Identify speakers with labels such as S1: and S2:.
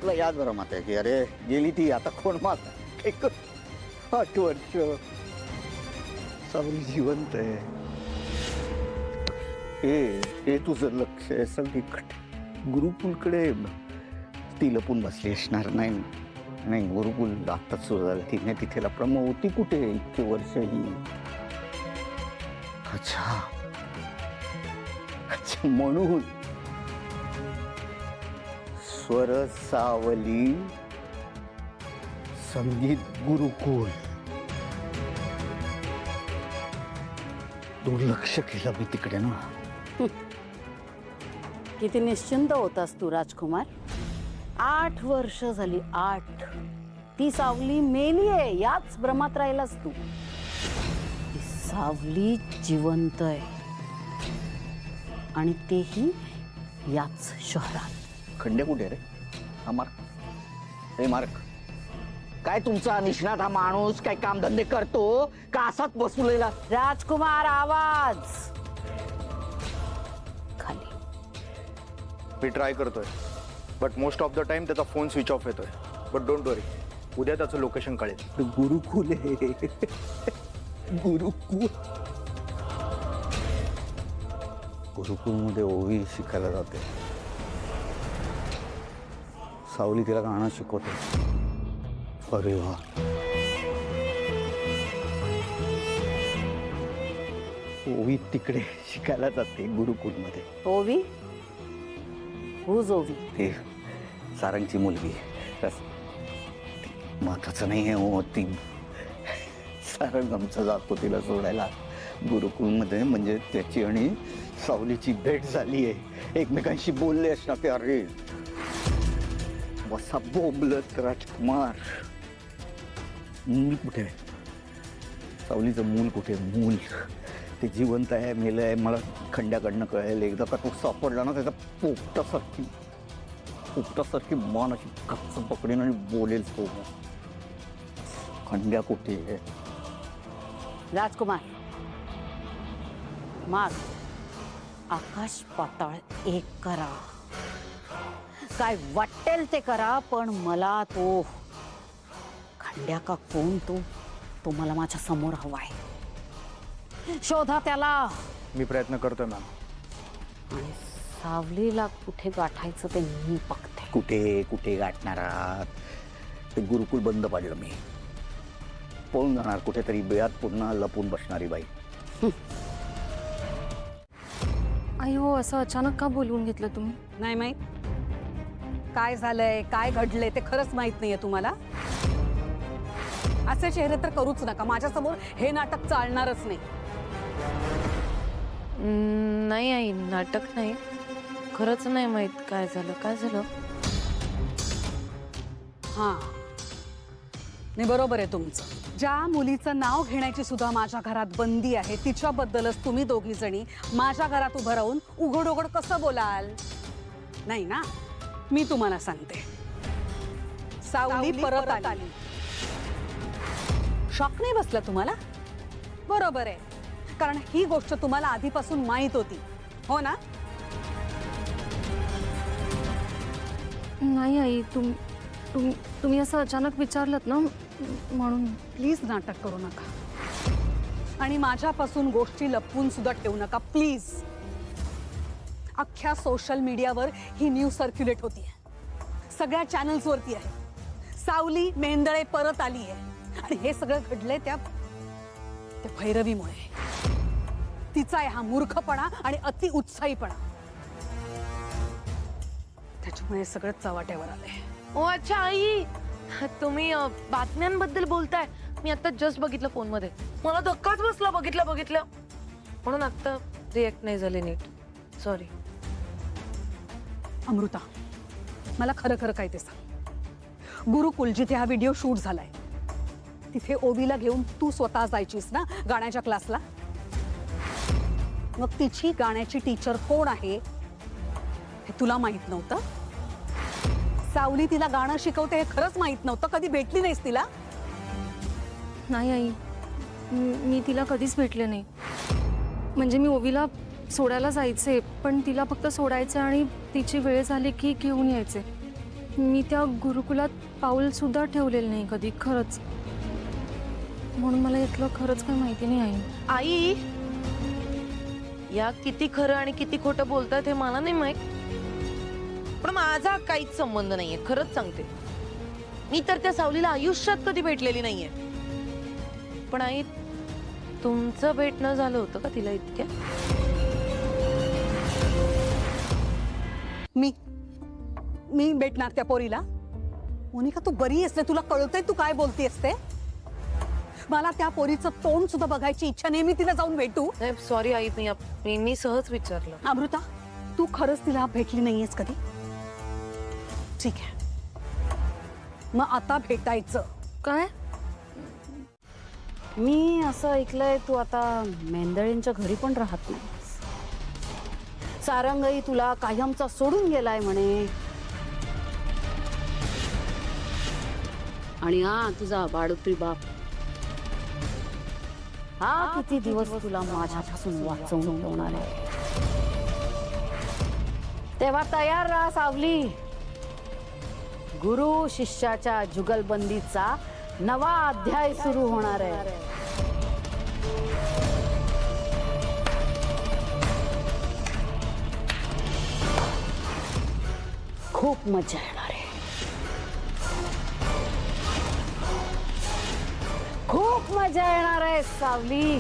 S1: तुला याद बरं मात आहे की अरे गेली ती आता कोण मात 8 वर्ष सावली जिवंत आहे. हे तुझं लक्ष आहे सगळीकडे गुरुकुलकडे. ती लपून बसली असणार. नाही गुरुकुल आत्ताच सुरू झालं. तिने तिथेला प्रमो होती कुठे इतके वर्ष ही. अच्छा म्हणून स्वर सावली संगीत गुरुकुल दुर्लक्ष केलं मी तिकडे ना.
S2: किती निश्चिंत होतास तू राजकुमार. 8 वर्ष झाली. 8. ती सावली मेली आहे याच भ्रमात राहिलास तू. ती सावली जिवंत आहे आणि तेही याच शहरात.
S1: खंडे कुठे रे? हा मार्क. हे मार्क काय तुमचा निष्णात हा माणूस काय कामधंदे करतो का असाच बसलेला?
S2: राजकुमार आवाज खाली.
S3: मी ट्राय करतोय but most of the time त्याचा फोन स्विच ऑफ येतोय. बट डोंट वरी, उद्या त्याचं लोकेशन कळेल.
S1: गुरुकुल आहे गुरुकुल. गुरुकुलमध्ये ओवी शिकायला जाते. सावली तिला गाणं शिकवते. अरे वा. ओवी तिकडे शिकायला जाते गुरुकुलमध्ये.
S2: ओवी? हुज ओवी?
S1: ते सारंगची मुलगी. महत्वाचं नाही आहे हो. ती सारंग आमचा जातो तिला सोडायला गुरुकुलमध्ये. म्हणजे त्याची आणि सावलीची भेट झाली आहे. एकमेकांशी बोलले असणार ते. अरे बसा बोंबलत राजकुमार. मूल कुठे आहे? सावलीचं मूल कुठे? मूल ते जिवंत आहे मेलं आहे मला खंड्याकडनं कळेल. एकदा का तो सापडला ना त्याचा पोपटासारखी मान अशी कच्च पकडीन आणि बोलेल तो. खंड्या कुठे आहे?
S2: राजकुमार माग आकाश पाताळ एक करा. काय वाटेल ते करा पण मला तो खंड्या का कोण तो मला माझ्या समोर हवाय. शोधा त्याला.
S3: मी प्रयत्न करतोय मॅम.
S2: आणि सावलीला कुठे गाठायचं ते मी बघते.
S1: कुठे गाठणार आहात? ते गुरुकुल बंद पाडलं मी. पळून जाणार कुठेतरी बेळात पुन्हा लपून बसणारी बाई.
S4: आई हो, असं अचानक का बोलवून घेतलं तुम्ही?
S5: नाही माहित काय झालंय काय घडलंय ते खरंच माहित नाहीये तुम्हाला. असे चेहरे तर करूच नका. माझ्यासमोर हे नाटक चालणारच नाही.
S4: नाही आई, नाटक नाही. खरंच नाही माहित काय झालं. काय झालं?
S5: हा नाही बरोबर आहे तुमचं. ज्या मुलीचं नाव घेण्याची सुद्धा माझ्या घरात बंदी आहे तिच्याबद्दलच तुम्ही दोघी जणी माझ्या घरात उभं राहून उघड उघड कसं बोलाल? नाही ना. मी तुम्हाला सांगते सावली परत आली. शॉक नाही बसला तुम्हाला? बरोबर आहे कारण ही गोष्ट तुम्हाला आधीपासून माहित होती हो ना?
S4: नाही आई, तुम्ही असं अचानक विचारलत ना म्हणून.
S5: प्लीज नाटक करू नका आणि माझ्यापासून गोष्टी लपवून सुद्धा ठेवू नका प्लीज. अख्ख्या सोशल मीडियावर ही न्यूज सर्क्युलेट होती. सगळ्या चॅनल्सवरती आहे. सावली मेंदळे परत आली आहे आणि हे सगळं घडलंय त्या भैरवीमुळे. तिचा आहे हा मूर्खपणा आणि अति उत्साहीपणा. त्याच्यामुळे सगळं चव्हाट्यावर आलंय.
S4: ओ अच्छा आई, तुम्ही बातम्यांबद्दल बोलताय. मी आता जस्ट बघितलं फोनमध्ये. मला धक्काच बसला बघितलं म्हणून आता रिॲक्ट नाही झाले नीट. सॉरी.
S5: अमृता मला खरं खरं काय ते सांग. गुरुकुल जिथे हा व्हिडिओ शूट झालाय तिथे ओवीला घेऊन तू स्वतः जायचीस ना गाण्याच्या क्लासला? मग तिची गाण्याची टीचर कोण आहे हे तुला माहित नव्हतं? सावली तिला गाणं शिकवते हे खरंच माहित नव्हतं? कधी भेटली नाहीस तिला?
S4: नाही आई, मी तिला कधीच भेटले नाही. म्हणजे मी ओवीला सोडायला जायचे पण तिला फक्त सोडायचं आणि तिची वेळ झाली की घेऊन यायचे.
S6: मी त्या गुरुकुलात पाऊल सुद्धा ठेवलेलं नाही कधी, खरंच. म्हणून मला इथलं खरंच काही माहिती नाही आई.
S4: आई, या किती खरं आणि किती खोटं बोलतात हे मला नाही माहित, पण माझा काहीच संबंध नाहीये, खरंच सांगते. मी तर त्या सावलीला आयुष्यात कधी भेटलेली नाहीये. पण आई, तुमचं भेटणं झालं होतं का तिला इतक्या?
S5: मी भेटणार त्या पोरीला? मोनिका, तू बरी आहेस ना? तुला कळतंय तू काय बोलतेस ते? मला त्या पोरीचं तोंड सुद्धा बघायची इच्छा नाही. मी तिला जाऊन भेटू?
S4: नाही, सॉरी आई, मी सहज विचारलं.
S5: अमृता, तू खरंच तिला भेटली नाहीयेस कधी? ठीक आहे, मग आता भेटायचं.
S6: काय?
S2: मी असं ऐकलंय तू आता मेंदळींच्या घरी पण राहत नाही. सारंगई तुला कायमचा सोडून गेलाय म्हणे. आणि हा तुझा बाळुत्री बाप, हा किती दिवस तुला माझ्यापासून वाचवून ठेवणार आहे. तेव्हा तयार राहा सावली. गुरु शिष्याच्या जुगलबंदीचा नवा अध्याय सुरू होणार आहे. खूप मजा येणार आहे. खूप मजा येणार आहे सावली.